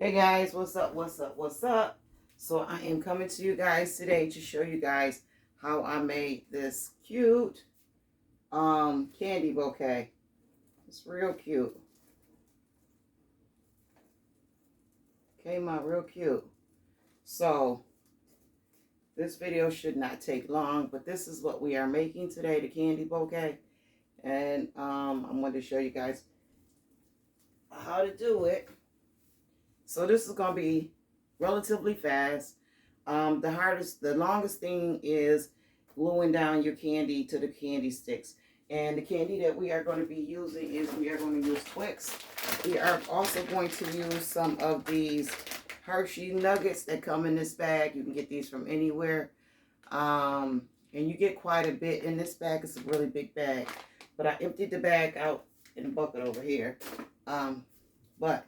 Hey guys, what's up? What's up? So I am coming to you guys today to show you guys how I made this cute candy bouquet. It's real cute. Came out real cute. So this video should not take long, but this is what we are making today, the candy bouquet. And I'm going to show you guys how to do it. So this is going to be relatively fast. The longest thing is gluing down your candy to the candy sticks. And the candy that we are going to be using is we are going to use Twix. We are also going to use some of these Hershey nuggets that come in this bag. You can get these from anywhere. And you get quite a bit in this bag. It's a really big bag. But I emptied the bag out in a bucket over here. But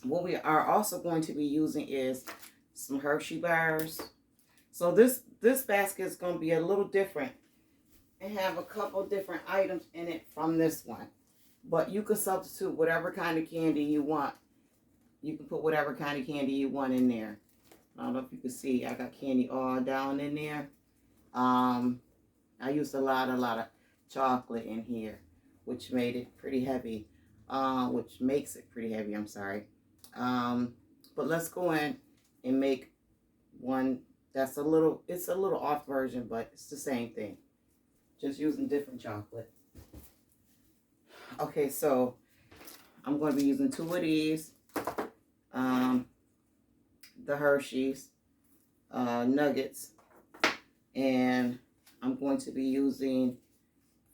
what we are also going to be using is some Hershey bars. So this basket is going to be a little different and have a couple different items in it from this one. But you can substitute whatever kind of candy you want. You can put whatever kind of candy you want in there. I don't know if you can see, I got candy all down in there. I used a lot of chocolate in here, which made it pretty heavy. Which makes it pretty heavy, I'm sorry. But let's go in and make one that's it's a little off version, but it's the same thing. Just using different chocolate. Okay, so I'm going to be using 2 of these. The Hershey's nuggets. And I'm going to be using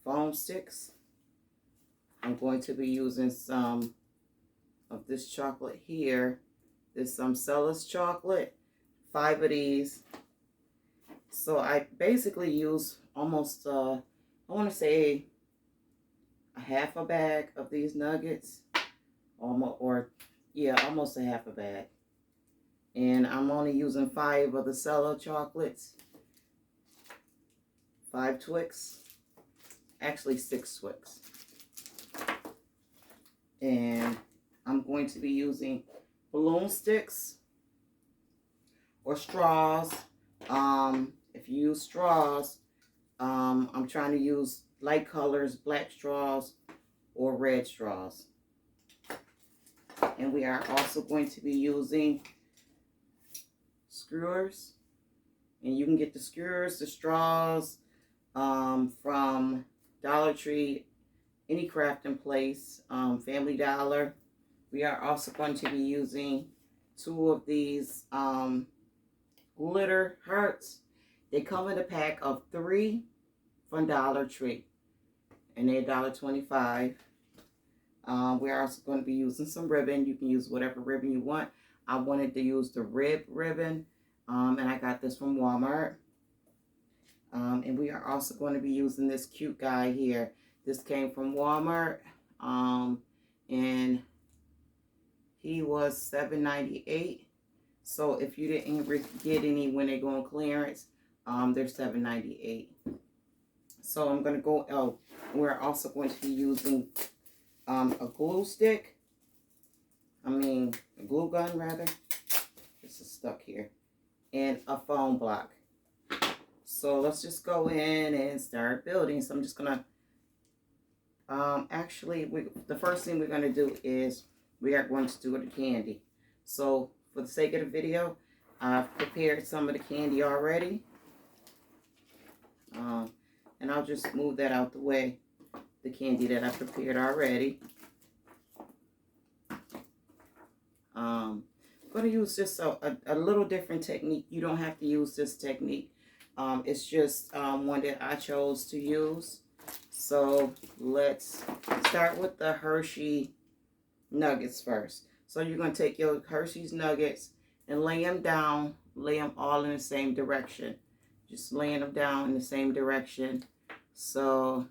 foam sticks. I'm going to be using some of this chocolate here. There's some Seller's chocolate, 5 of these. So I basically use almost, I want to say a half a bag of these nuggets. Almost a half a bag. And I'm only using 5 of the Cellar chocolates. 5 Twix. Actually 6 Twix. And I'm going to be using balloon sticks or straws. If you use straws, I'm trying to use light colors, black straws or red straws. And we are also going to be using skewers. And you can get the skewers, the straws from Dollar Tree, any crafting place, Family Dollar. We are also going to be using 2 of these glitter hearts. They come in a pack of 3 from Dollar Tree, and they're $1.25. We're also going to be using some ribbon. You can use whatever ribbon you want. I wanted to use the rib ribbon, and I got this from Walmart. And we are also going to be using this cute guy here. This came from Walmart, and he was $7.98. So if you didn't get any when they go on clearance, they're $7.98. So I'm going to go out. We're also going to be using a glue stick. A glue gun rather. This is stuck here. And a foam block. So let's just go in and start building. So I'm just going to, the first thing we're going to do is we are going to do the candy. So for the sake of the video, I've prepared some of the candy already. And I'll just move that out the way, the candy that I prepared already. I'm going to use just a little different technique. You don't have to use this technique. It's just one that I chose to use. So let's start with the Hershey nuggets first. So you're going to take your Hershey's nuggets and lay them down, lay them all in the same direction. Just laying them down in the same direction. So,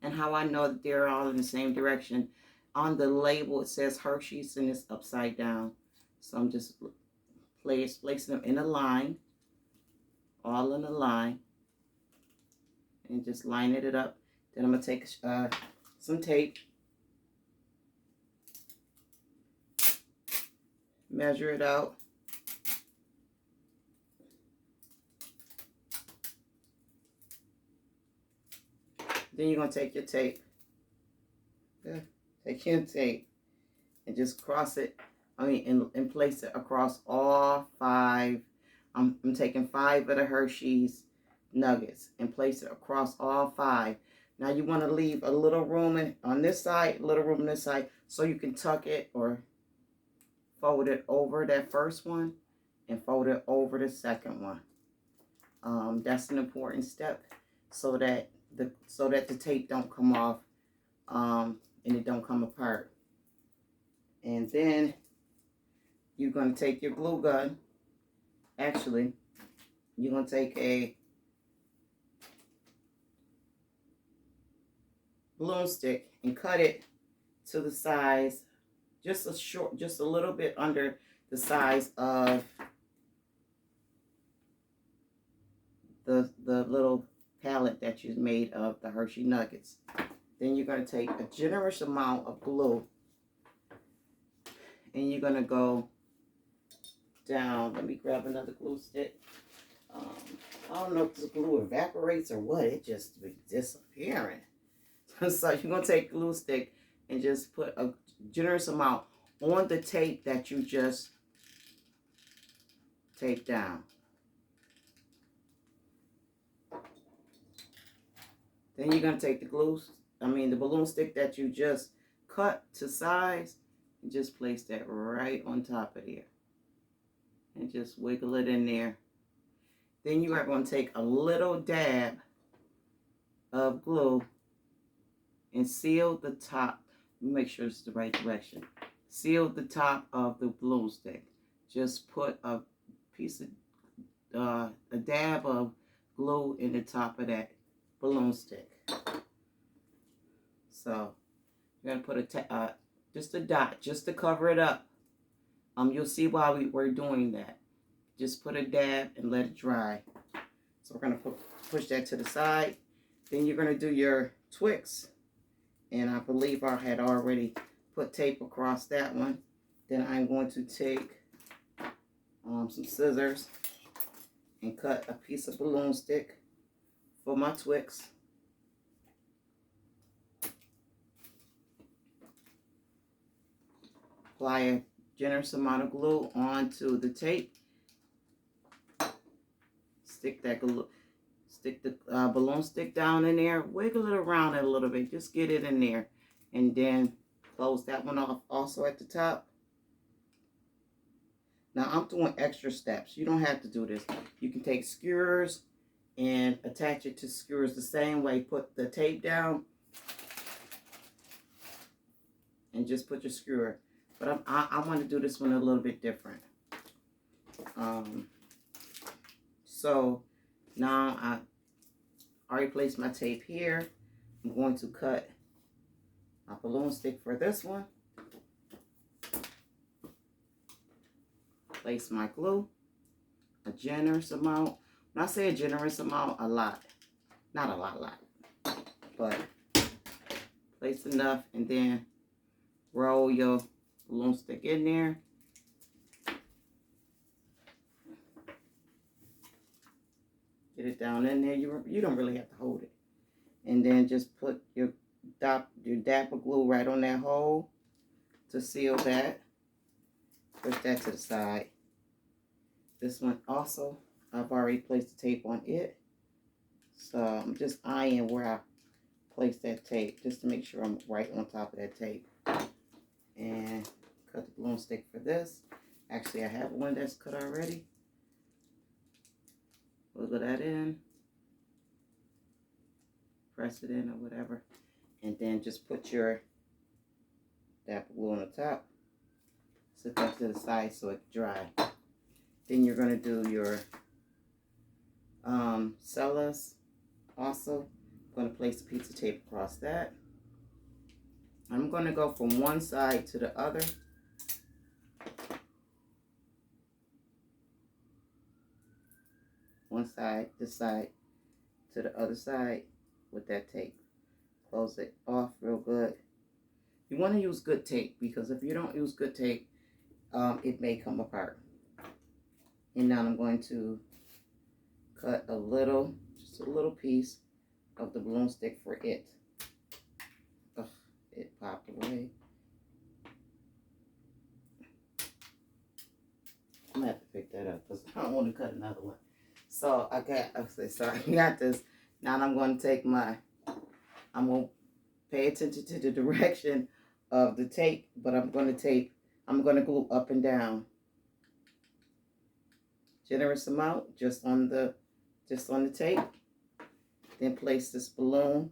and how I know that they're all in the same direction, on the label it says Hershey's and it's upside down. So I'm just placing them in a line, all in a line, and just lining it up. Then I'm going to take some tape measure it out. Then you're going to take your tape. Yeah. Take your tape and just cross it. And place it across all 5. I'm taking 5 of the Hershey's nuggets and place it across all 5. Now you want to leave a little room on this side, a little room on this side, so you can tuck it or fold it over that first one and fold it over the second one. That's an important step so that the tape don't come off and it don't come apart. And then you're going to take your glue gun. Actually, you're going to take a balloon stick and cut it to the size, just a little bit under the size of the little palette that you made of the Hershey Nuggets. Then you're going to take a generous amount of glue and you're going to go down. Let me grab another glue stick. I don't know if this glue evaporates or what. It just be disappearing. So you're going to take a glue stick and just put a generous amount on the tape that you just taped down. Then you're going to take the balloon stick that you just cut to size and just place that right on top of there. And just wiggle it in there. Then you are going to take a little dab of glue and seal the top. Make sure it's the right direction. Seal the top of the balloon stick. Just put a piece of a dab of glue in the top of that balloon stick. So you're gonna put just a dot just to cover it up. You'll see why we're doing that. Just put a dab and let it dry. So we're gonna push that to the side. Then you're gonna do your Twix. And I believe I had already put tape across that one. Then I'm going to take some scissors and cut a piece of balloon stick for my Twix. Apply a generous amount of glue onto the tape. Stick the balloon stick down in there. Wiggle it around a little bit. Just get it in there. And then close that one off also at the top. Now I'm doing extra steps. You don't have to do this. You can take skewers and attach it to skewers the same way. Put the tape down and just put your skewer. But I want to do this one a little bit different. So now I already placed my tape here. I'm going to cut my balloon stick for this one. Place my glue, a generous amount. When I say a generous amount, a lot. Not a lot, but place enough and then roll your balloon stick in there. Get it down in there. You don't really have to hold it. And then just put your dab of glue right on that hole to seal that. Push that to the side. This one also, I've already placed the tape on it. So I'm just eyeing where I placed that tape just to make sure I'm right on top of that tape. And cut the balloon stick for this. Actually, I have one that's cut already. Wiggle that in. Press it in or whatever. And then just put your dab of glue on the top. Set that to the side so it can dry. Then you're going to do your cellas also. I'm going to place a piece of tape across that. I'm going to go from one side to the other. One side, this side, to the other side with that tape. Close it off real good. You want to use good tape because if you don't use good tape, it may come apart. And now I'm going to cut a little, just a little piece of the balloon stick for it. Ugh, it popped away. I'm gonna have to pick that up because I don't want to cut another one. So I got this. Now I'm going to take I'm going to pay attention to the direction of the tape, but I'm going to glue up and down. Generous amount, just on the tape. Then place this balloon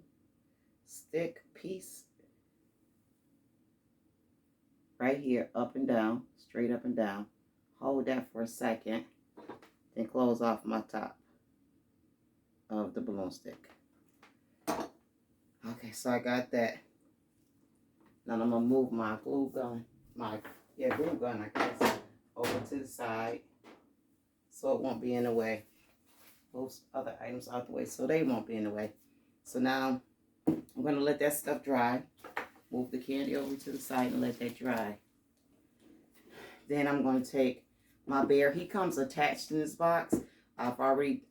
stick piece right here, up and down, straight up and down. Hold that for a second, then close off my top of the balloon stick. Okay, so I got that. Now I'm gonna move my glue gun, glue gun, I guess, over to the side so it won't be in the way. Those other items out the way so they won't be in the way. So now I'm gonna let that stuff dry. Move the candy over to the side and let that dry. Then I'm going to take my bear. He comes attached in this box. I've already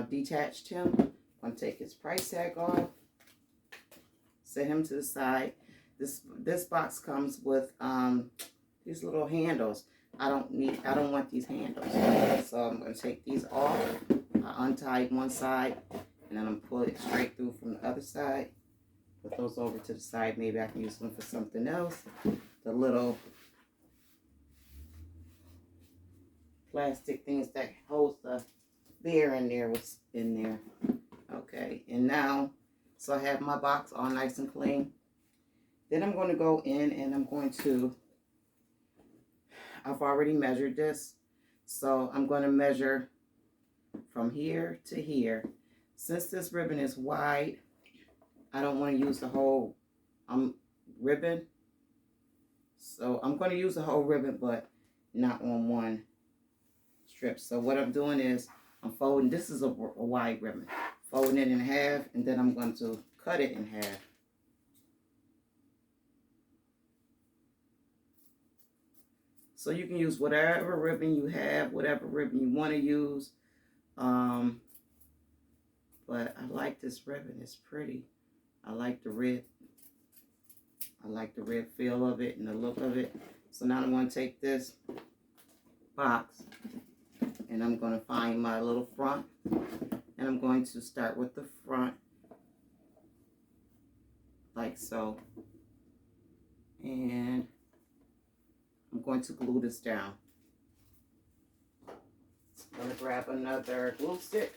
detached him. I'm going to take his price tag off. Set him to the side. This box comes with these little handles. I don't want these handles. So I'm going to take these off. I untied one side and then I'm going to pull it straight through from the other side. Put those over to the side. Maybe I can use them for something else. The little plastic things that holds the beer in there was in there. Okay, and now, so I have my box all nice and clean. Then I'm going to go in and I've already measured this. So I'm going to measure from here to here. Since this ribbon is wide, I don't want to use the whole ribbon. So I'm going to use the whole ribbon, but not on one strip. So what I'm doing is I'm folding. This is a wide ribbon. Folding it in half, and then I'm going to cut it in half. So you can use whatever ribbon you have, whatever ribbon you want to use. But I like this ribbon. It's pretty. I like the red. I like the red feel of it and the look of it. So now I'm going to take this box and I'm going to find my little front. And I'm going to start with the front like so. And I'm going to glue this down. I'm going to grab another glue stick.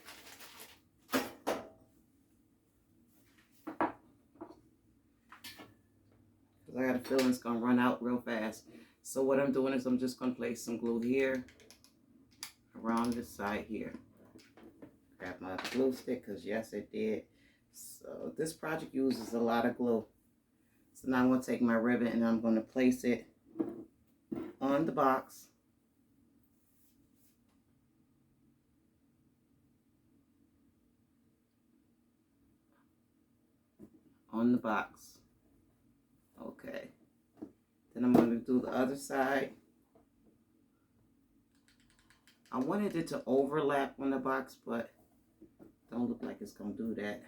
I got a feeling it's going to run out real fast. So what I'm doing is I'm just going to place some glue here around the side here. Grab my glue stick because yes, it did. So this project uses a lot of glue. So now I'm going to take my ribbon and I'm going to place it on the box. On the box. Okay. Then I'm going to do the other side. I wanted it to overlap on the box, but don't look like it's going to do that.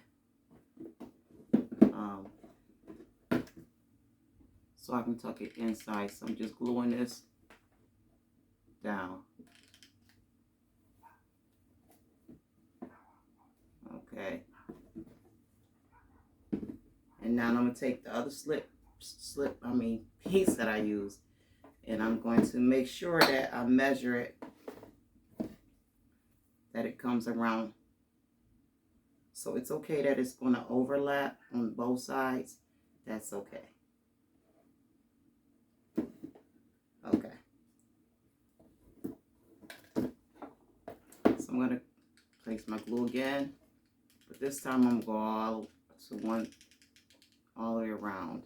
So I can tuck it inside. So I'm just gluing this down. Okay. And now I'm going to take the other piece that I use, and I'm going to make sure that I measure it, that it comes around. So it's okay that it's going to overlap on both sides. That's okay. Okay. So I'm going to place my glue again, but this time I'm going to go all the way around.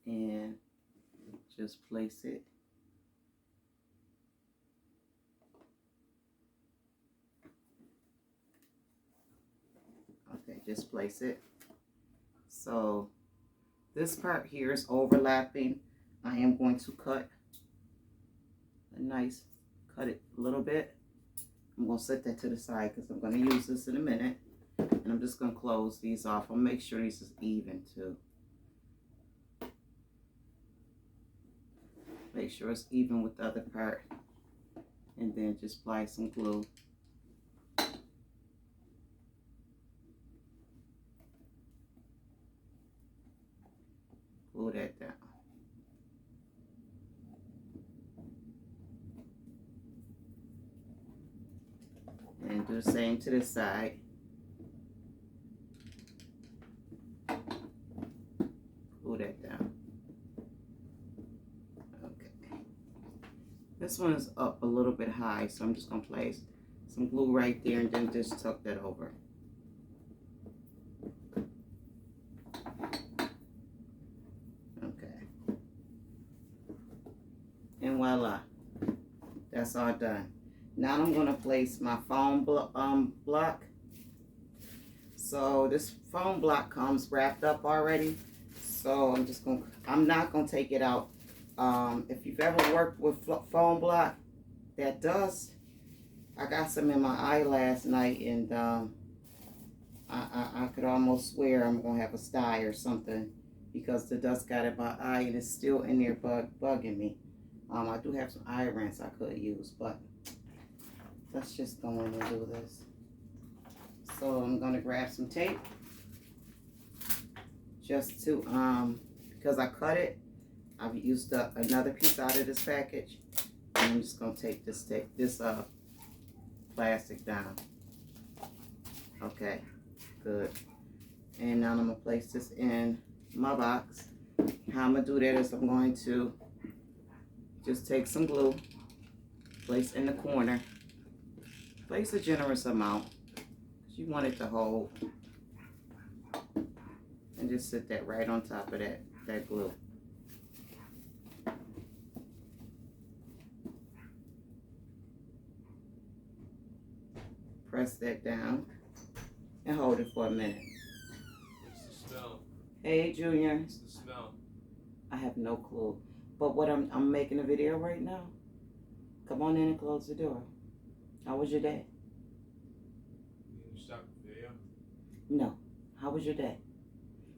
And just place it. Okay, just place it. So this part here is overlapping. I am going to cut it a little bit. I'm going to set that to the side because I'm going to use this in a minute. And I'm just going to close these off. I'll make sure these is even too. Make sure it's even with the other part. And then just apply some glue. Glue that down. And do the same to this side. Glue that down. Okay. This one is up a little bit high, so I'm just going to place some glue right there and then just tuck that over. Okay. And voila. That's all done. Now I'm going to place my foam block. So this foam block comes wrapped up already. So I'm not going to take it out. If you've ever worked with foam block, that dust, I got some in my eye last night, and I could almost swear I'm going to have a sty or something because the dust got in my eye and it's still in there bugging me. I do have some eye rinse I could use, but let's just go in and do this. So I'm going to grab some tape just to, because I cut it, I've used up another piece out of this package. And I'm just going to take this plastic down. Okay, good. And now I'm going to place this in my box. How I'm going to do that is I'm going to just take some glue, place in the corner. Place a generous amount, because you want it to hold. And just sit that right on top of that glue. Press that down and hold it for a minute. What's the smell? Hey, Junior. What's the smell? I have no clue. But what I'm making a video right now. Come on in and close the door. How was your day? You stop the video? No. How was your day?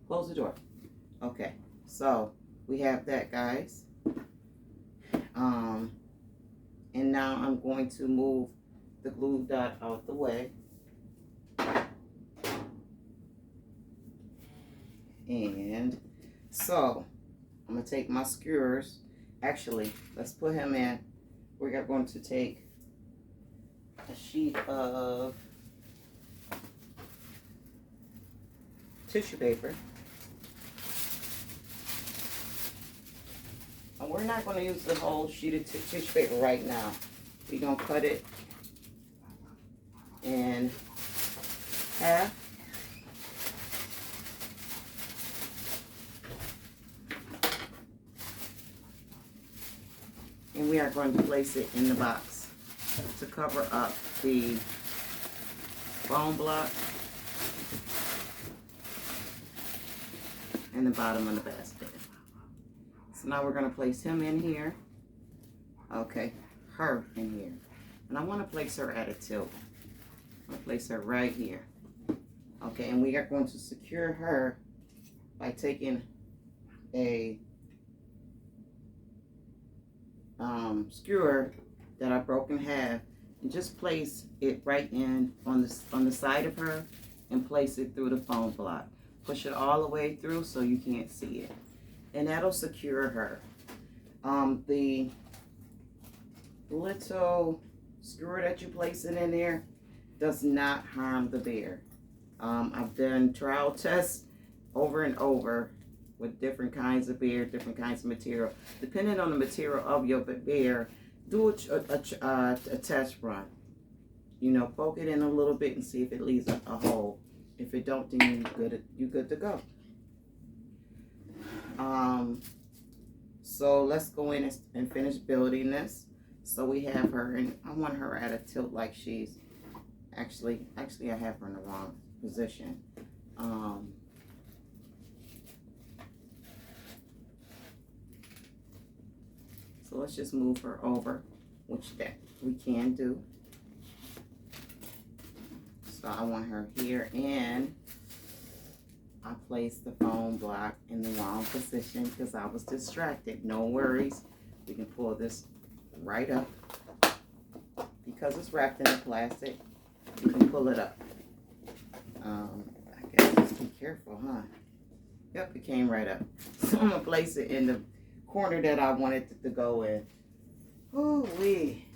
Close the door. Okay. So we have that, guys. And now I'm going to move the glue dot out the way. And so I'm going to take my skewers. Actually, let's put him in. We're going to take a sheet of tissue paper. And we're not going to use the whole sheet of tissue paper right now. We're going to cut it in half. And we are going to place it in the box to cover up the foam block and the bottom of the basket. So now we're going to place him in here. Okay, her in here. And I want to place her at a tilt. I'm going to place her right here. Okay, and we are going to secure her by taking a skewer that I broke in half and just place it right in on the side of her and place it through the foam block. Push it all the way through so you can't see it. And that'll secure her. The little skewer that you place it in there does not harm the bear. I've done trial tests over and over with different kinds of bear, different kinds of material. Depending on the material of your bear, do a test run. You know, poke it in a little bit and see if it leaves a hole. If it don't, then you're good to go. So let's go in and finish building this. So we have her, and I want her at a tilt like she's, actually I have her in the wrong position. So let's just move her over, which that we can do. So I want her here, and I placed the foam block in the wrong position because I was distracted. No worries. We can pull this right up. Because it's wrapped in the plastic, you can pull it up. I guess just be careful, huh? Yep, it came right up. So I'm going to place it in the corner that I wanted it to go in. Ooh-wee.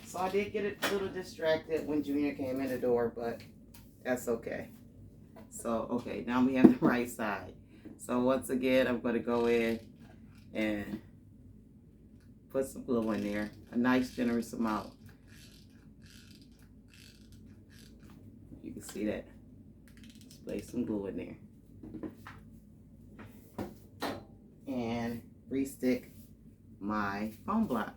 So I did get a little distracted when Junior came in the door, but that's okay. So, okay, now we have the right side. So once again, I'm going to go in and put some glue in there. A nice generous amount. You can see that. Let's place some glue in there. And re-stick my foam block.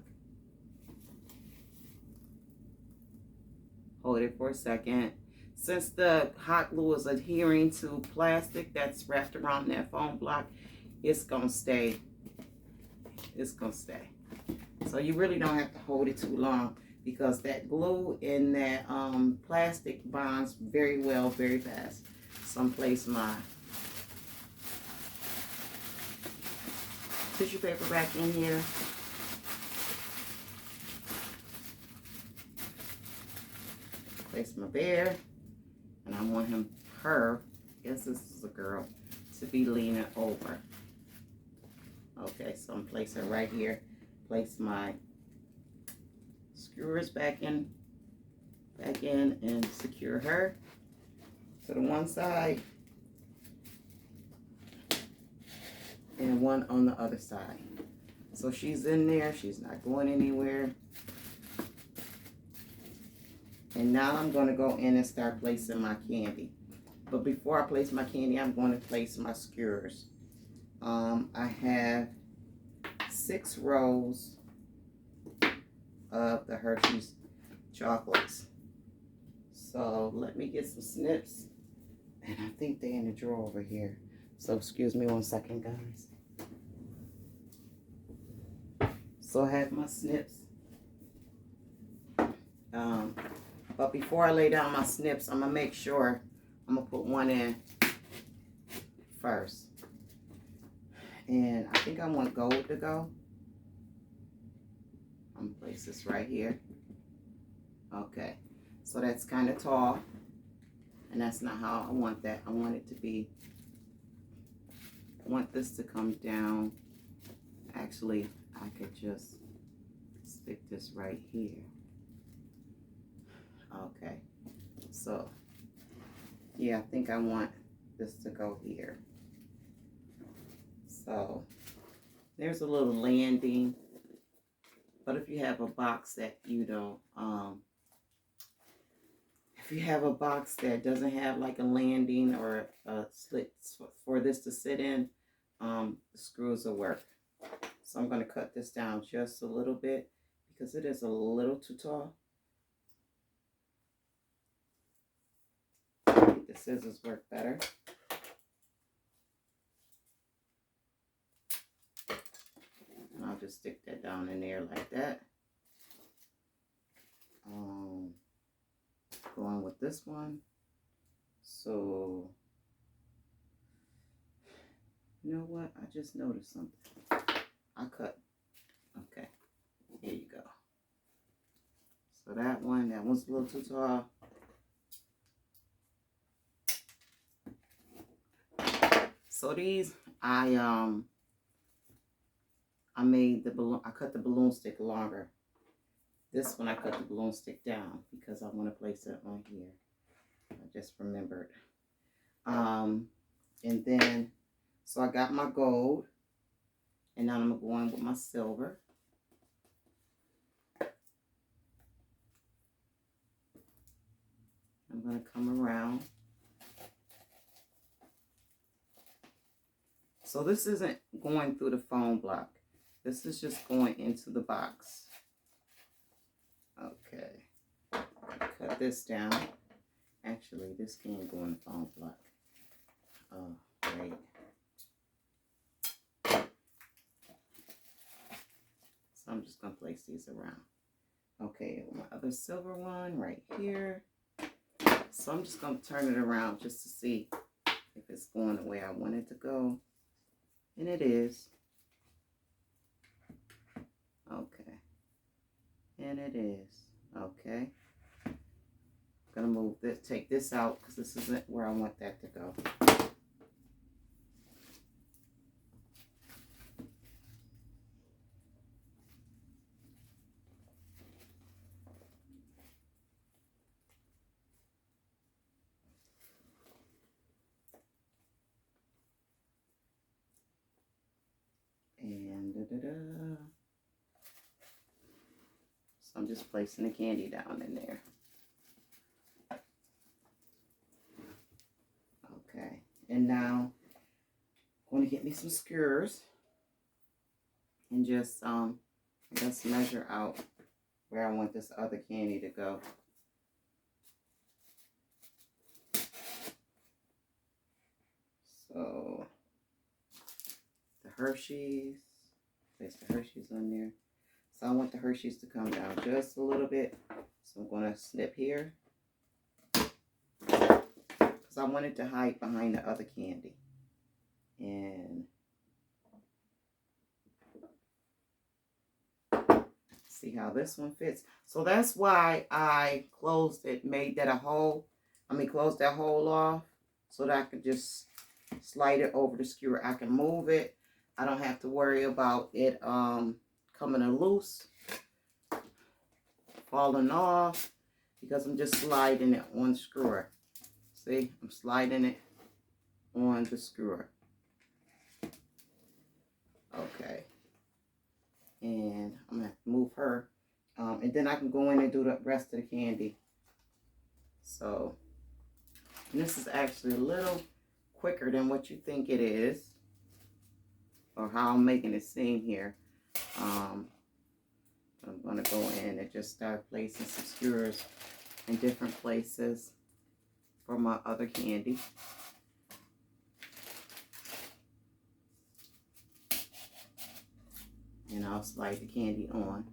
Hold it for a second. Since the hot glue is adhering to plastic that's wrapped around that foam block, it's gonna stay. It's gonna stay. So you really don't have to hold it too long because that glue in that plastic bonds very well, very fast. So I'm place my tissue paper back in here. Place my bear, and I want her, I guess this is a girl, to be leaning over. Okay, so I'm placing her right here. Place my screws back in, and secure her to the one side and one on the other side. So she's in there, she's not going anywhere. And now I'm going to go in and start placing my candy. But before I place my candy, I'm going to place my skewers. I have 6 rows of the Hershey's chocolates. So let me get some snips. And I think they're in the drawer over here. So excuse me one second, guys. So I have my snips. But before I lay down my snips, I'm going to make sure I'm going to put one in first. And I think I want gold to go. I'm going to place this right here. Okay. So that's kind of tall. And that's not how I want that. I want it to be, I want this to come down. Actually, I could just stick this right here. Okay, so yeah, I think I want this to go here. So there's a little landing, but if you have a box that you don't, if you have a box that doesn't have like a landing or a slit for this to sit in, the screws will work. So I'm going to cut this down just a little bit because it is a little too tall. The scissors work better. And I'll just stick that down in there like that. Going with this one. So, you know what? I just noticed something. I cut. Okay. Here you go. So that one's a little too tall. So these, I made the balloon, I cut the balloon stick longer. This one I cut the balloon stick down because I want to place it on here. I just remembered. And then, so I got my gold, and now I'm going to go in with my silver. I'm going to come around. So this isn't going through the foam block. This is just going into the box. Okay. Cut this down. Actually, this can't go in the foam block. Oh, wait. I'm just going to place these around. Okay, my other silver one right here. So I'm just going to turn it around just to see if it's going the way I want it to go. And it is. Okay. And it is. Okay. I'm going to move this, take this out because this isn't where I want that to go. And so I'm just placing the candy down in there. Okay, and now I'm going to get me some skewers and just I guess measure out where I want this other candy to go. So the Hershey's, place the Hershey's on there. So I want the Hershey's to come down just a little bit. So I'm going to snip here because I want it to hide behind the other candy. And see how this one fits. So that's why I closed it, made that a hole. Closed that hole off so that I could just slide it over the skewer. I can move it. I don't have to worry about it coming loose, falling off, because I'm just sliding it on the skewer. See, I'm sliding it on the skewer. Okay. And I'm going to move her. And then I can go in and do the rest of the candy. So, and this is actually a little quicker than what you think it is, or how I'm making it seem here. I'm going to go in and just start placing some skewers in different places for my other candy. And I'll slide the candy on,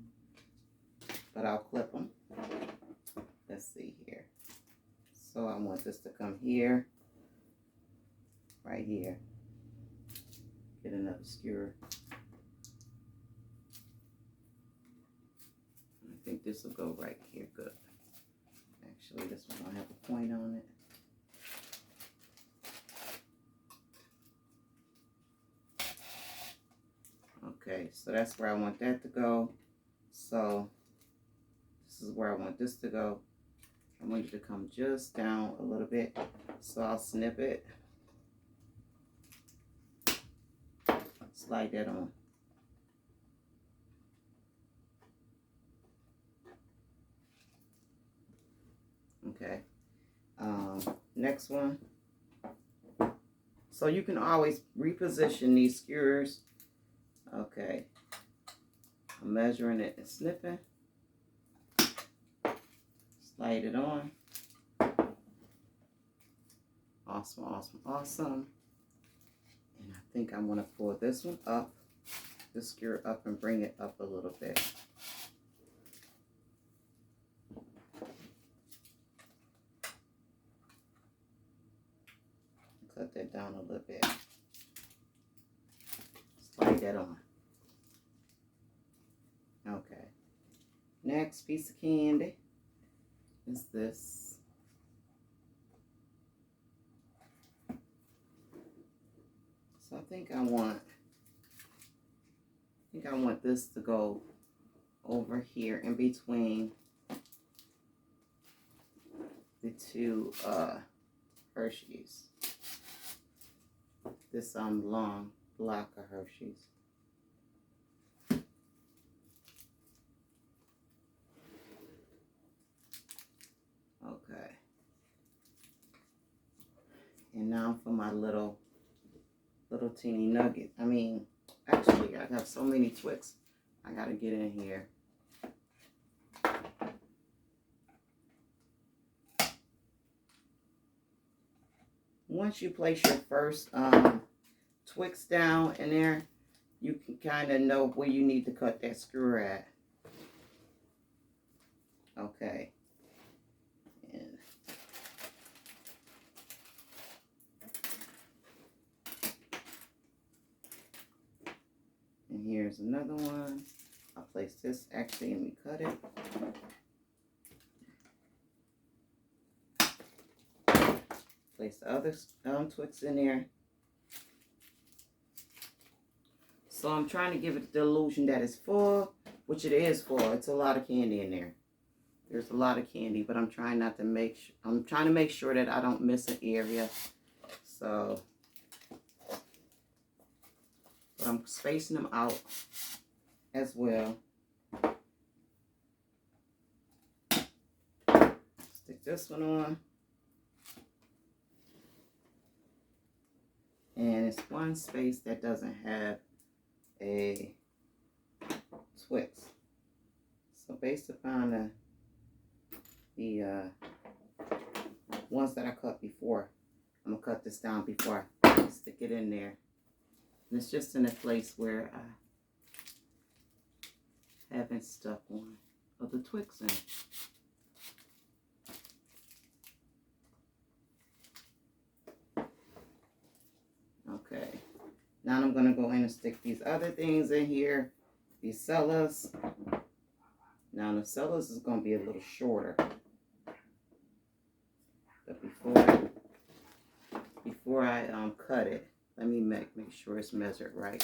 but I'll clip them. Let's see here. So I want this to come here, right here. Get another skewer. I think this will go right here good. Actually, this one will have a point on it. Okay, so that's where I want that to go. So this is where I want this to go. I want it to come just down a little bit. So I'll snip it. Slide that on. Okay. Next one. So you can always reposition these skewers. Okay. I'm measuring it and snipping. Slide it on. Awesome, awesome, awesome. And I think I'm going to pull this one up, the skewer up, and bring it up a little bit. Cut that down a little bit. Slide that on. Okay. Next piece of candy is this. So I think I want this to go over here in between the two Hershey's. This long block of Hershey's. Okay. And now for my little teeny nugget. Actually, I got so many Twix. I gotta get in here. Once you place your first Twix down in there, you can kind of know where you need to cut that screw at. Okay. And here's another one. I'll place this actually and we cut it. Place the other Twix in there. So I'm trying to give it the illusion that it's full, which it is full. It's a lot of candy in there. There's a lot of candy, but I'm trying not to I'm trying to make sure that I don't miss an area. So, but I'm spacing them out as well. Stick this one on. And it's one space that doesn't have a Twix. So based upon the ones that I cut before, I'm gonna cut this down before I stick it in there. And it's just in a place where I haven't stuck one of the Twix in. Okay, now I'm gonna go in and stick these other things in here. These sellers. Now the sellers is gonna be a little shorter. But before I cut it, let me make sure it's measured right.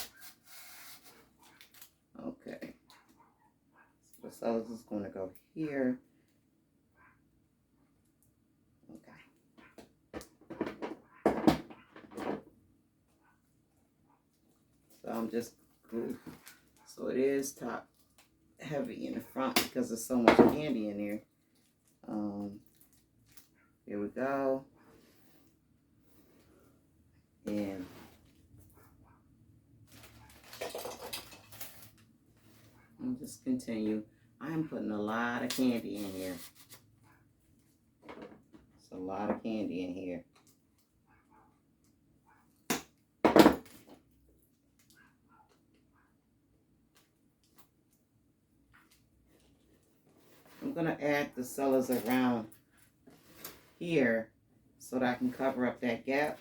Okay. So the sellers is gonna go here. So I'm just good. So it is top heavy in the front because there's so much candy in there. Here we go. And I'll just continue. I am putting a lot of candy in here. It's a lot of candy in here. I'm going to add the sellers around here so that I can cover up that gap.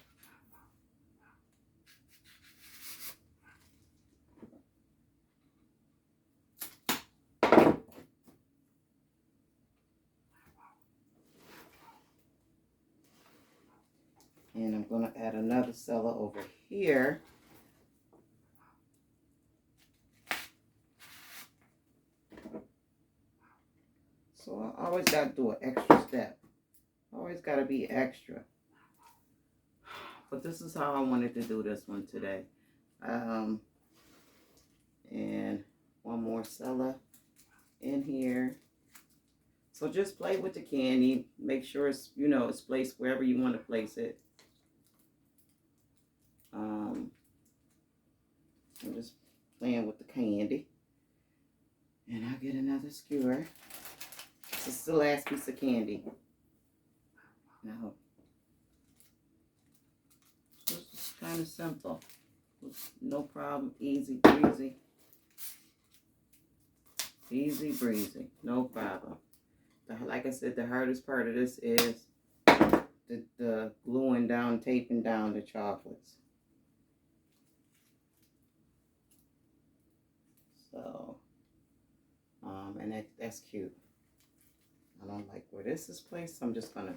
And I'm going to add another seller over here. So I always got to do an extra step. Always got to be extra. But this is how I wanted to do this one today. And one more seller in here. So just play with the candy. Make sure it's, it's placed wherever you want to place it. I'm just playing with the candy. And I'll get another skewer. This is the last piece of candy. Now, this is kind of simple. No problem. Easy breezy. Easy breezy. No problem. Like I said, the hardest part of this is the gluing down, taping down the chocolates. So, and that's cute. I don't like where this is placed, so I'm just gonna,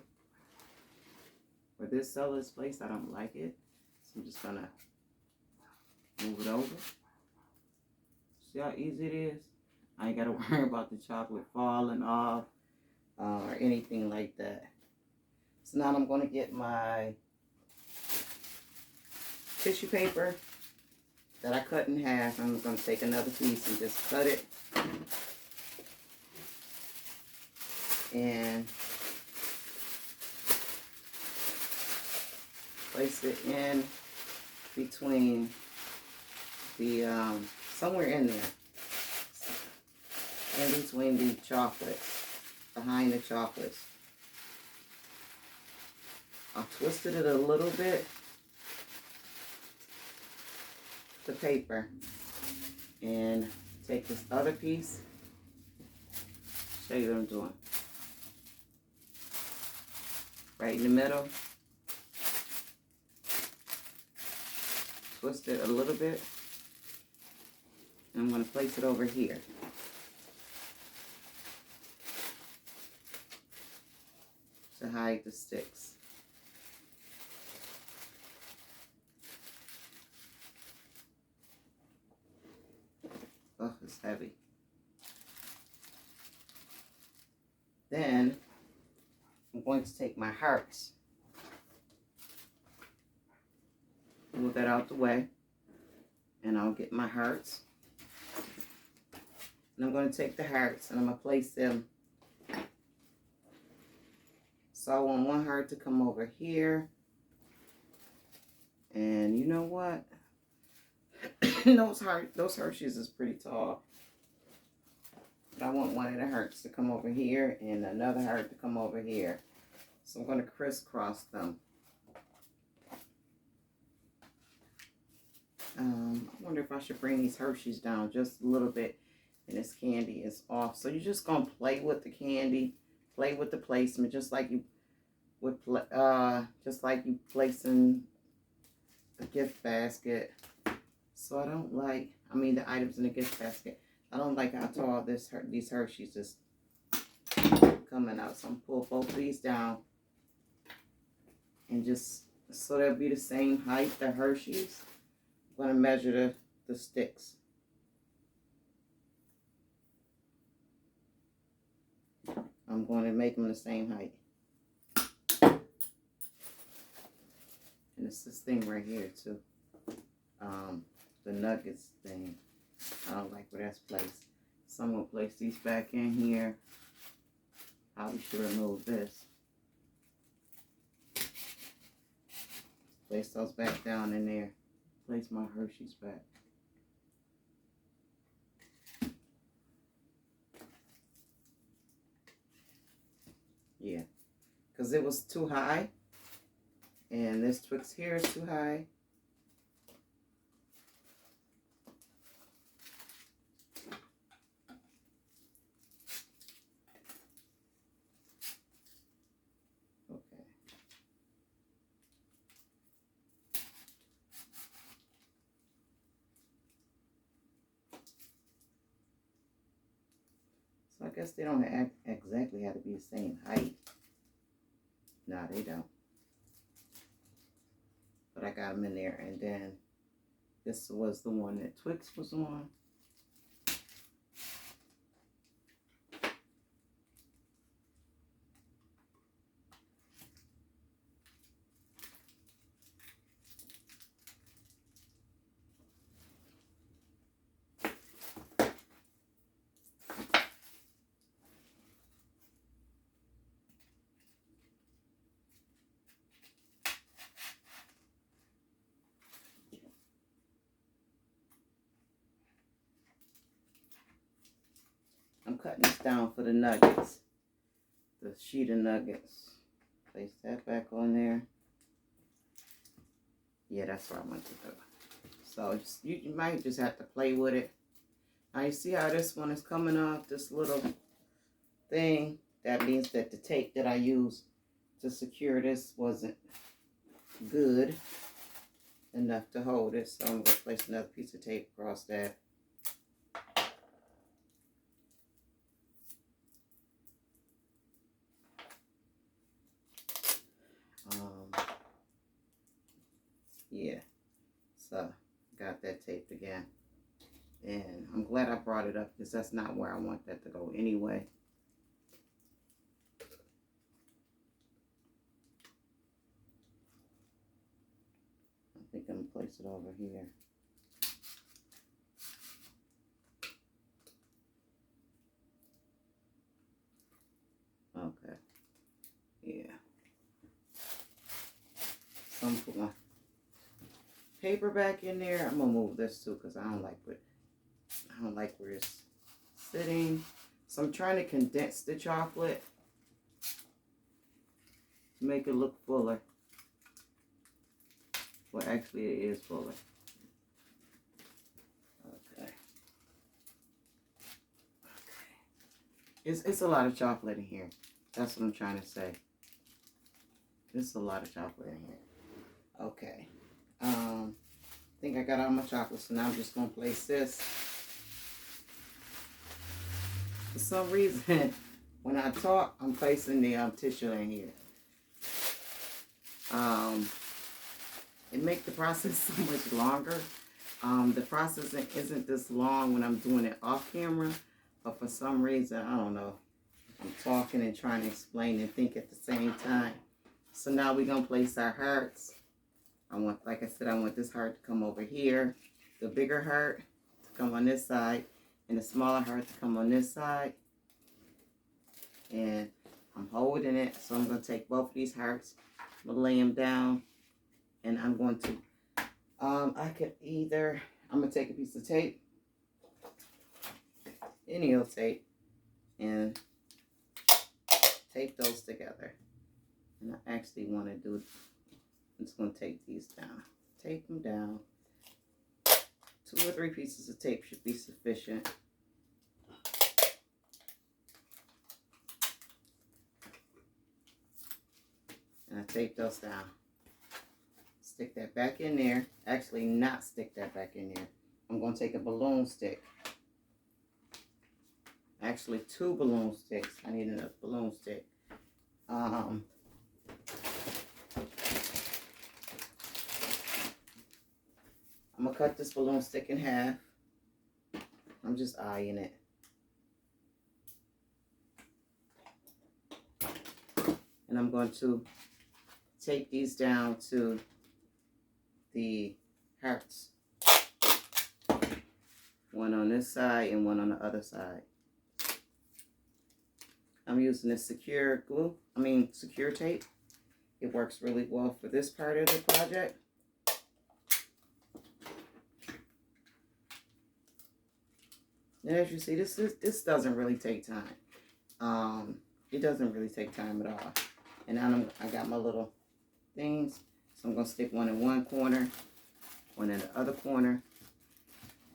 where this seller is placed, I don't like it. So I'm just gonna move it over. See how easy it is? I ain't gotta worry about the chocolate falling off or anything like that. So now I'm gonna get my tissue paper that I cut in half. I'm gonna take another piece and just cut it. And place it in between the, somewhere in there. In between the chocolates, behind the chocolates. I twisted it a little bit, the paper, and take this other piece. Show you what I'm doing. Right in the middle. Twist it a little bit. And I'm going to place it over here. To hide the sticks. Oh, it's heavy. Then I'm going to take my hearts. Move that out the way. And I'll get my hearts. And I'm going to take the hearts and I'm going to place them. So I want one heart to come over here. And you know what? those Hershey's is pretty tall. But I want one of the hearts to come over here and another heart to come over here. So I'm going to crisscross them. I wonder if I should bring these Hershey's down just a little bit. And this candy is off. So you're just going to play with the candy. Play with the placement just like you would placing a gift basket. So I don't like, the items in the gift basket. I don't like how tall these Hershey's is coming out. So I'm going to pull both of these down. And just, so they'll be the same height, the Hershey's. I'm going to measure the sticks. I'm going to make them the same height. And it's this thing right here too. The nuggets thing. I don't like where that's placed. So I'm going to place these back in here. Probably should remove this. Place those back down in there. Place my Hershey's back. Yeah. Because it was too high. And this Twix here is too high. Okay. So I guess they don't exactly have to be the same height. No, they don't. But I got them in there, and then this was the one that Twix was on. I'm cutting this down for the nuggets. The sheet of nuggets. Place that back on there. Yeah, that's what I want to do. So you might just have to play with it. Now you see how this one is coming off, this little thing. That means that the tape that I used to secure this wasn't good enough to hold it. So I'm going to place another piece of tape across that. Yeah, so got that taped again. And I'm glad I brought it up because that's not where I want that to go anyway. I think I'm going to place it over here. Okay. Yeah. So I'm going to put my paper back in there. I'm going to move this too because I don't like where it's sitting. So I'm trying to condense the chocolate to make it look fuller. Well, actually it is fuller. Okay. It's a lot of chocolate in here. That's what I'm trying to say. There's a lot of chocolate in here. Okay. I think I got all my chocolate, so now I'm just gonna place this. For some reason, when I talk, I'm placing the tissue in here. It makes the process so much longer. The process isn't this long when I'm doing it off camera, but for some reason, I don't know, I'm talking and trying to explain and think at the same time. So now we're gonna place our hearts. Like I said, I want this heart to come over here, the bigger heart to come on this side, and the smaller heart to come on this side. And I'm holding it, so I'm gonna take both of these hearts, I'm gonna lay them down, and I'm going to, I'm gonna take a piece of tape, any old tape, and tape those together. And I actually want to do, I'm just going to take these down, tape them down. 2 or 3 pieces of tape should be sufficient. And I tape those down. Stick that back in there. Actually, not stick that back in there. I'm going to take a balloon stick. Actually, 2 balloon sticks. I need a balloon stick. I'm going to cut this balloon stick in half. I'm just eyeing it. And I'm going to take these down to the hearts. One on this side and one on the other side. I'm using this secure tape. It works really well for this part of the project. And as you see, this doesn't really take time. It doesn't really take time at all. And now I got my little things. So I'm going to stick one in one corner, one in the other corner.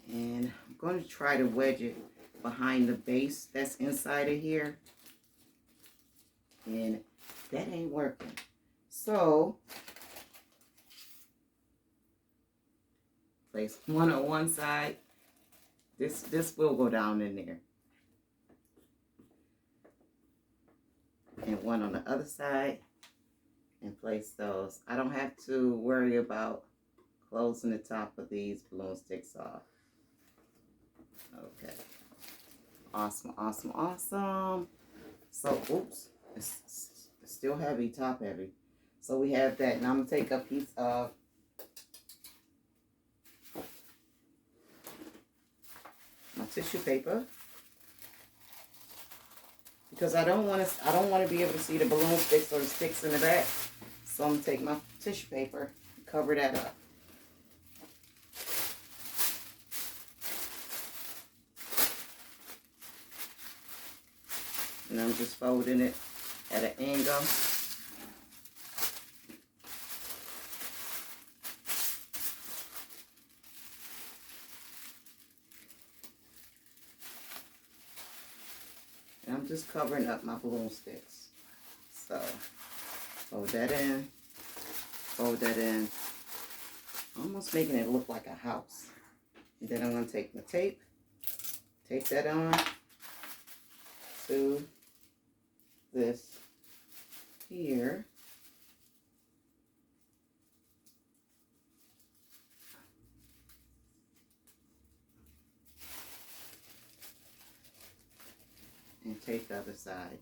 And I'm going to try to wedge it behind the base that's inside of here. And that ain't working. So, place one on one side. This will go down in there. And one on the other side. And place those. I don't have to worry about closing the top of these balloon sticks off. Okay. Awesome, awesome, awesome. So, oops. It's still heavy, top heavy. So we have that. Now I'm going to take a piece of my tissue paper. Because I don't want to be able to see the balloon sticks or the sticks in the back. So I'm going to take my tissue paper and cover that up. And I'm just folding it at an angle. And I'm just covering up my balloon sticks. So, fold that in, fold that in. Almost making it look like a house. And then I'm going to take my tape that on to this here. And tape the other side.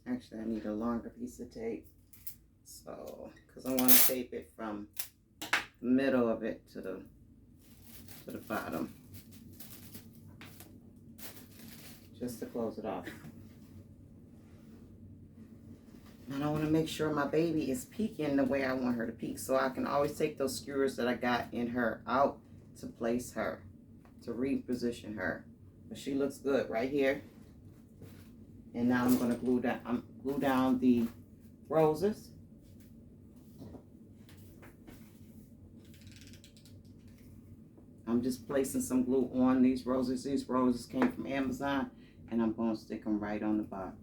Actually, I need a longer piece of tape. So, because I want to tape it from the middle of it to the bottom. Just to close it off. And I want to make sure my baby is peeking the way I want her to peek. So I can always take those skewers that I got in her out to place her, to reposition her. But she looks good right here. And now I'm going to glue down the roses. I'm just placing some glue on these roses. These roses came from Amazon, and I'm going to stick them right on the box.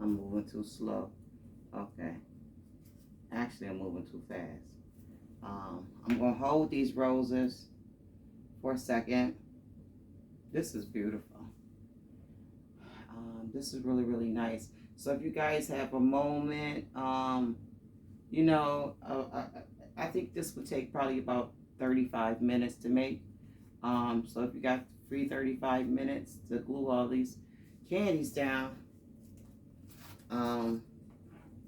I'm moving too slow. Okay. Actually, I'm moving too fast. I'm going to hold these roses for a second. This is beautiful. This is really, really nice. So if you guys have a moment, you know, I think this would take probably about 35 minutes to make. So if you got free 35 minutes to glue all these candies down,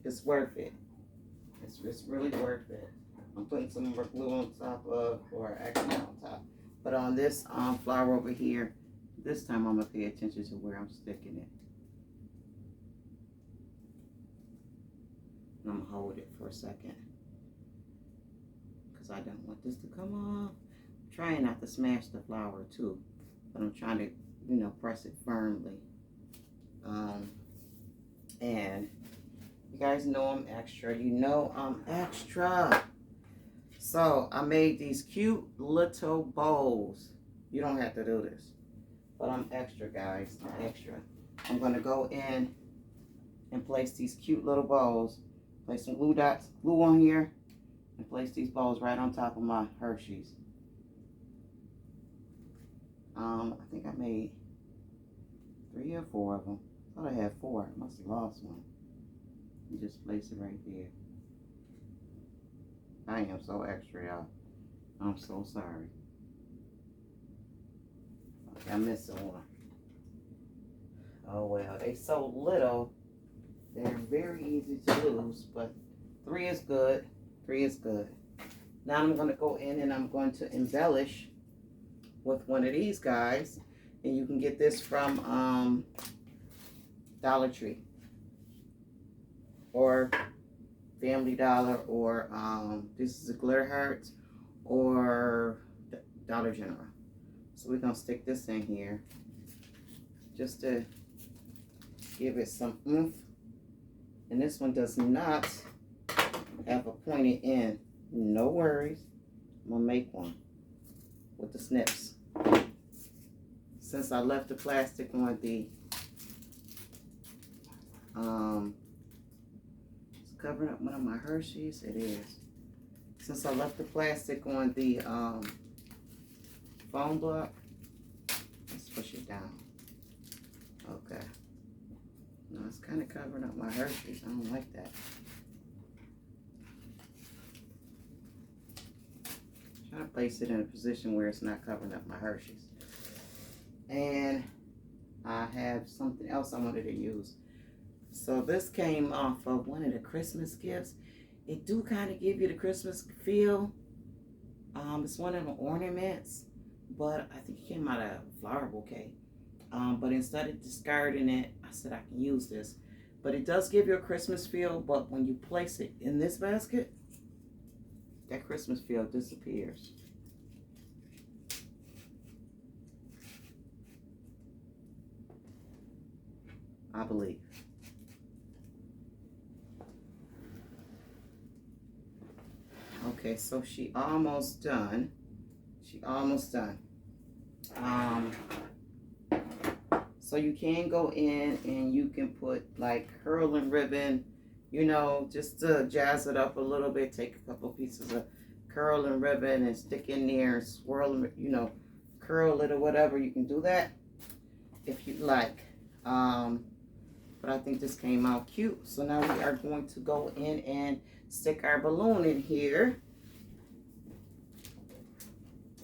it's worth it. It's really worth it. I'm putting some more glue on top of, or actually not on top, but on this flower over here. This time I'm gonna pay attention to where I'm sticking it. And I'm gonna hold it for a second because I don't want this to come off. I'm trying not to smash the flower too, but I'm trying to, you know, press it firmly. And you guys know I'm extra. You know I'm extra. So I made these cute little bowls. You don't have to do this, but I'm extra, guys. I'm extra. I'm gonna go in and place these cute little bowls. Place some glue on here, and place these bowls right on top of my Hershey's. I think I made 3 or 4 of them. I thought I had 4. I must have lost one. You just place it right there. I am so extra, y'all. I'm so sorry. Okay, I'm missing one. Oh well, they so little. They're very easy to lose, but 3 is good. 3 is good. Now I'm going to go in and I'm going to embellish with one of these guys. And you can get this from Dollar Tree or Family Dollar, or this is a Glitter Hearts, or Dollar General. So we're going to stick this in here just to give it some oomph. And this one does not have a pointed end. No worries. I'm going to make one with the snips. Since I left the plastic on the it's covering up one of my Hershey's. It is. Since I left the plastic on the foam block, let's push it down. Okay. No, it's kind of covering up my Hershey's. I don't like that. Trying to place it in a position where it's not covering up my Hershey's. And I have something else I wanted to use. So this came off of one of the Christmas gifts. It do kind of give you the Christmas feel. It's one of the ornaments, but I think it came out of a flower bouquet. But instead of discarding it, I said I can use this. But it does give you a Christmas feel, but when you place it in this basket, that Christmas feel disappears. I believe. Okay, so she almost done. She almost done. So you can go in and you can put like curling ribbon, you know, just to jazz it up a little bit. Take a couple pieces of curling ribbon and stick in there and swirl, you know, curl it or whatever. You can do that if you like. But I think this came out cute. So now we are going to go in and stick our balloon in here.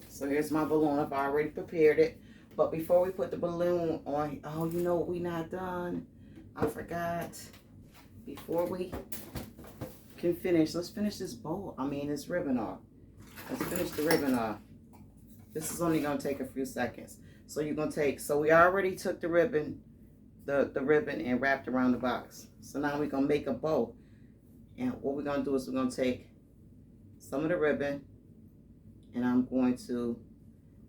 So here's my balloon. I've already prepared it. But before we put the balloon on, oh, you know what we not done? I forgot, before we can finish, let's finish this this ribbon off. Let's finish the ribbon off. This is only going to take a few seconds. So you're going to take, so we already took the ribbon, the ribbon and wrapped around the box. So now we're going to make a bow. And what we're going to do is we're going to take some of the ribbon and I'm going to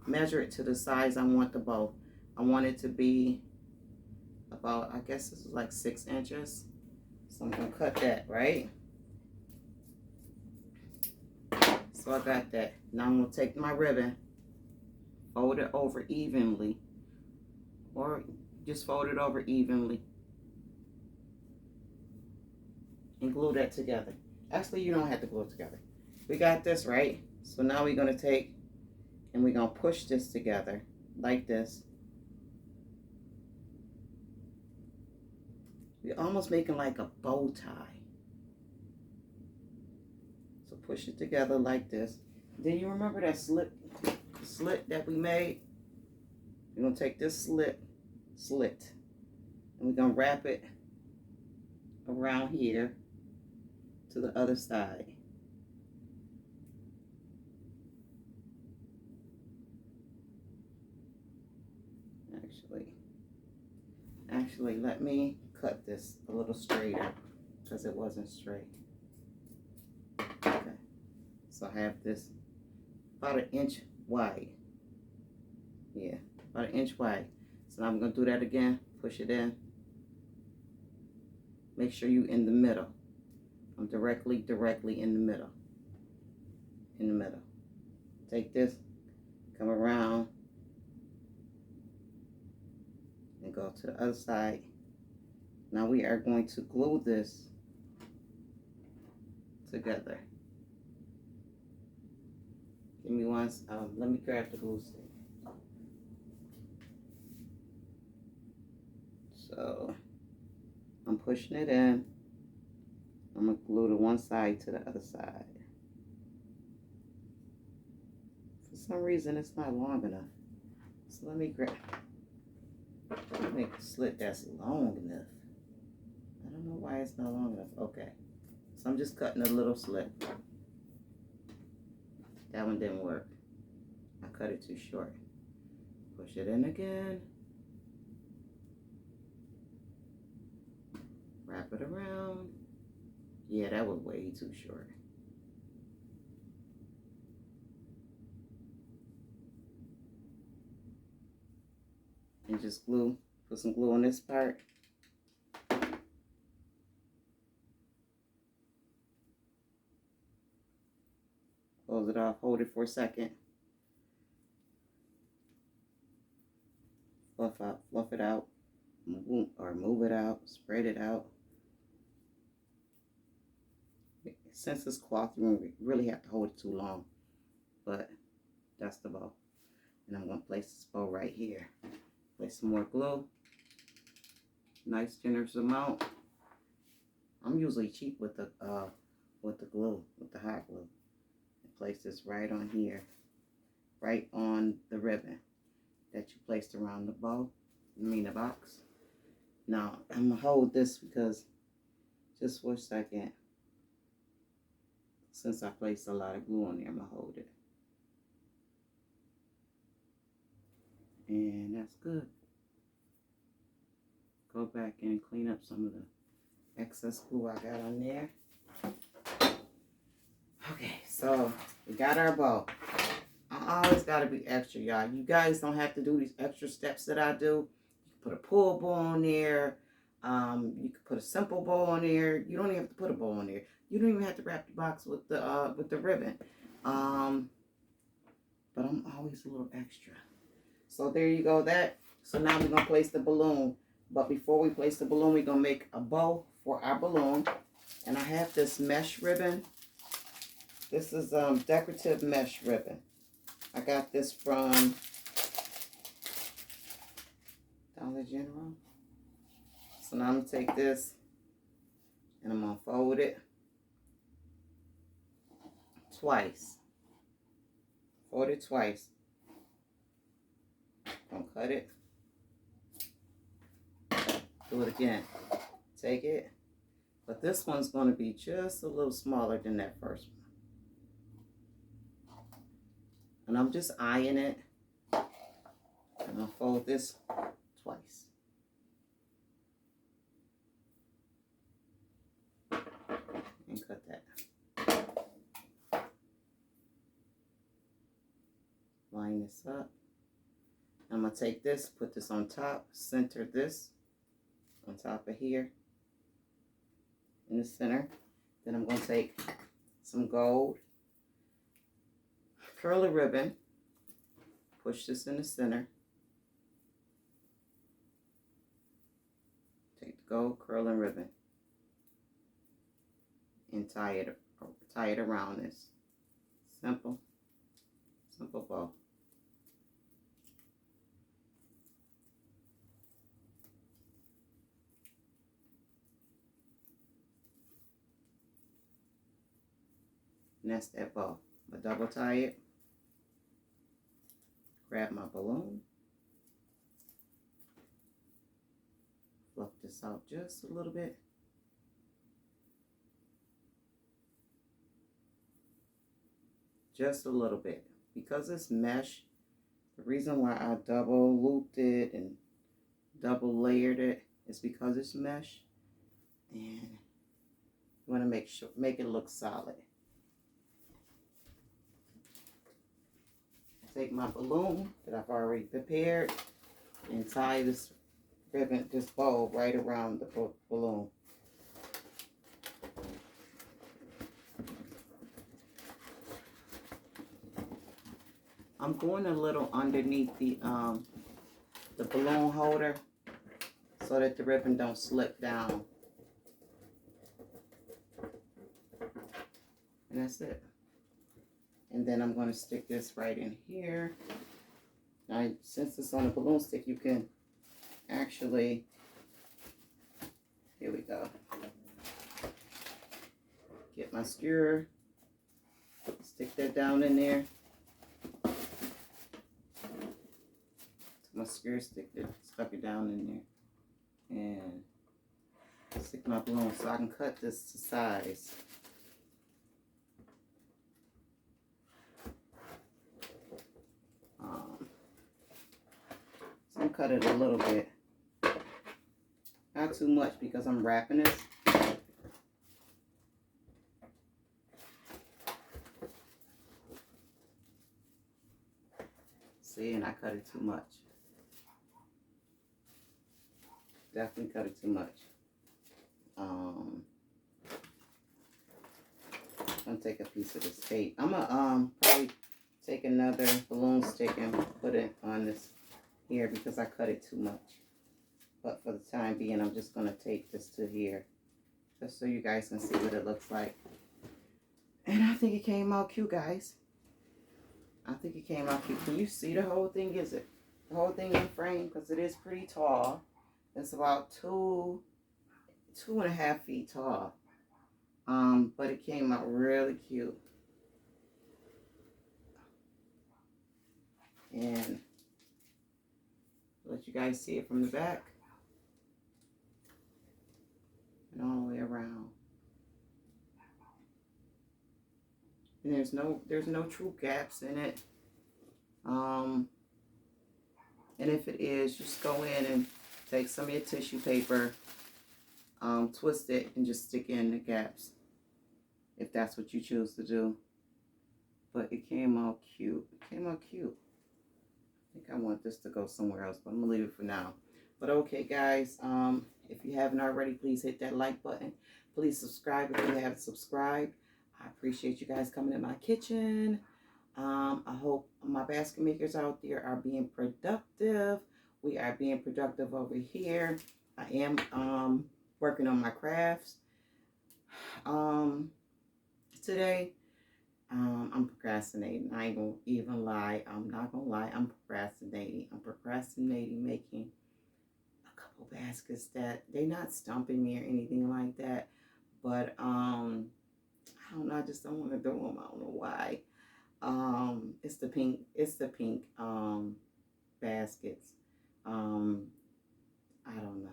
measure it to the size I want the bow. I want it to be about, I guess this is like 6 inches. So I'm going to cut that, right? So I got that. Now I'm going to take my ribbon, fold it over evenly, or just fold it over evenly, and glue that together. Actually, you don't have to glue it together. We got this, right? So now we're going to take and we're going to push this together like this. We're almost making like a bow tie. So push it together like this. Then you remember that slit that we made? We're going to take this slit, and we're going to wrap it around here to the other side. Actually, let me cut this a little straighter because it wasn't straight. Okay, so I have this about 1 inch wide. Yeah, about 1 inch wide. So now I'm going to do that again. Push it in. Make sure you in the middle. I'm directly in the middle. In the middle. Take this, come around, and go to the other side. Now we are going to glue this together. Give me one, let me grab the glue stick. So I'm pushing it in. I'm going to glue the one side to the other side. For some reason it's not long enough. So let me make a slit that's long enough. I don't know why it's not long enough. Okay. So I'm just cutting a little slit. That one didn't work. I cut it too short. Push it in again. Wrap it around. Yeah, that was way too short. And just glue. Put some glue on this part. Close it off. Hold it for a second. Fluff it out. Move it out. Spread it out. Since it's cloth, you don't really have to hold it too long. But that's the bow. And I'm going to place this bow right here. Place some more glue. Nice generous amount. I'm usually cheap with the glue, with the hot glue. And place this right on here, right on the ribbon that you placed around the bow. The box. Now I'm gonna hold this because just for a second, since I placed a lot of glue on there, I'm gonna hold it. And that's good. Go back and clean up some of the excess glue I got on there. Okay, so we got our bow. I always gotta be extra, y'all. You guys don't have to do these extra steps that I do. You can put a pull bow on there. You can put a simple bow on there. You don't even have to put a bow on there. You don't even have to wrap the box with the ribbon. But I'm always a little extra. So there you go. So now we're gonna place the balloon. But before we place the balloon, we're gonna make a bow for our balloon. And I have this mesh ribbon. This is decorative mesh ribbon. I got this from Dollar General. So now I'm going to take this and I'm going to fold it twice. Fold it twice. I'm going to cut it. Do it again. take it. But this one's going to be just a little smaller than that first one. And I'm just eyeing it. And I'll fold this twice. And cut that. Line this up. I'm going to take this, put this on top, center this on top of here in the center. Then I'm going to take some gold, curly ribbon, push this in the center. Take the gold curling ribbon and tie it around this. Simple bow. And that's that bow. I double tie it. Grab my balloon. Fluff this out just a little bit. Just a little bit. Because it's mesh, the reason why I double looped it and double layered it is because it's mesh. And you want to make it look solid. Take my balloon that I've already prepared and tie this ribbon, this bow right around the balloon. I'm going a little underneath the balloon holder so that the ribbon don't slip down. And that's it. And then I'm going to stick this right in here. Now, since it's on a balloon stick, you can actually, here we go. Get my skewer, stick that down in there. My skewer stuck it down in there. And stick my balloon so I can cut this to size. So I'm cut it a little bit. Not too much because I'm wrapping this. See, and I cut it too much. Definitely cut it too much. I'm gonna take a piece of this tape. I'm gonna probably take another balloon stick and put it on this here because I cut it too much. But for the time being, I'm just gonna take this to here just so you guys can see what it looks like. And I think it came out cute, guys. I think it came out cute. Can you see the whole thing? Is it the whole thing in frame? Because it is pretty tall. It's about 2.5 feet tall. But it came out really cute. And let you guys see it from the back and all the way around. And there's no true gaps in it. And if it is, just go in and take some of your tissue paper, twist it, and just stick in the gaps if that's what you choose to do. But it came out cute. It came out cute. I think I want this to go somewhere else, but I'm gonna leave it for now. But okay, guys, if you haven't already, please hit that like button. Please subscribe if you haven't subscribed. I appreciate you guys coming in my kitchen. I hope my basket makers out there are being productive. We are being productive over here. I am working on my crafts today. I'm procrastinating. I ain't gonna even lie. I'm not gonna lie. I'm procrastinating. I'm procrastinating making a couple baskets that they're not stumping me or anything like that. But I don't know. I just don't want to do them. I don't know why. It's the pink baskets. I don't know.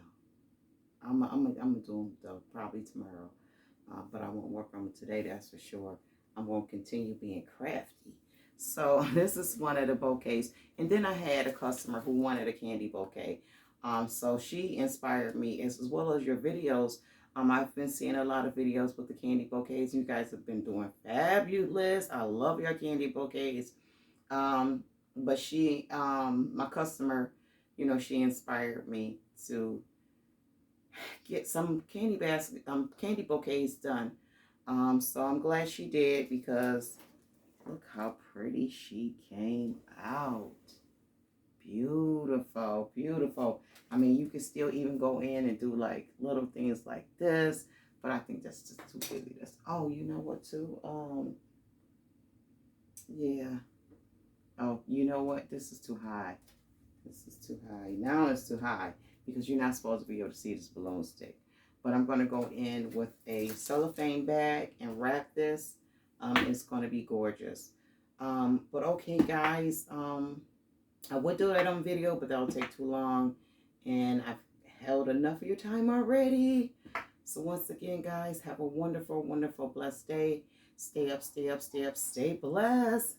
I'm gonna do them though, probably tomorrow. But I won't work on them today, that's for sure. I'm gonna continue being crafty. So this is one of the bouquets. And then I had a customer who wanted a candy bouquet. So she inspired me as well as your videos. I've been seeing a lot of videos with the candy bouquets. You guys have been doing fabulous. I love your candy bouquets. But she, my customer, you know, she inspired me to get some candy bouquets done. So I'm glad she did because look how pretty she came out. Beautiful, beautiful. I mean, you can still even go in and do like little things like this, but I think that's just too big. Oh, you know what too? Yeah. Oh, you know what? This is too high. This is too high. Now it's too high because you're not supposed to be able to see this balloon stick. But I'm going to go in with a cellophane bag and wrap this. It's going to be gorgeous. But okay, guys. I would do that on video, but that'll take too long. And I've held enough of your time already. So once again, guys, have a wonderful, wonderful, blessed day. Stay up, stay up, stay up, stay blessed.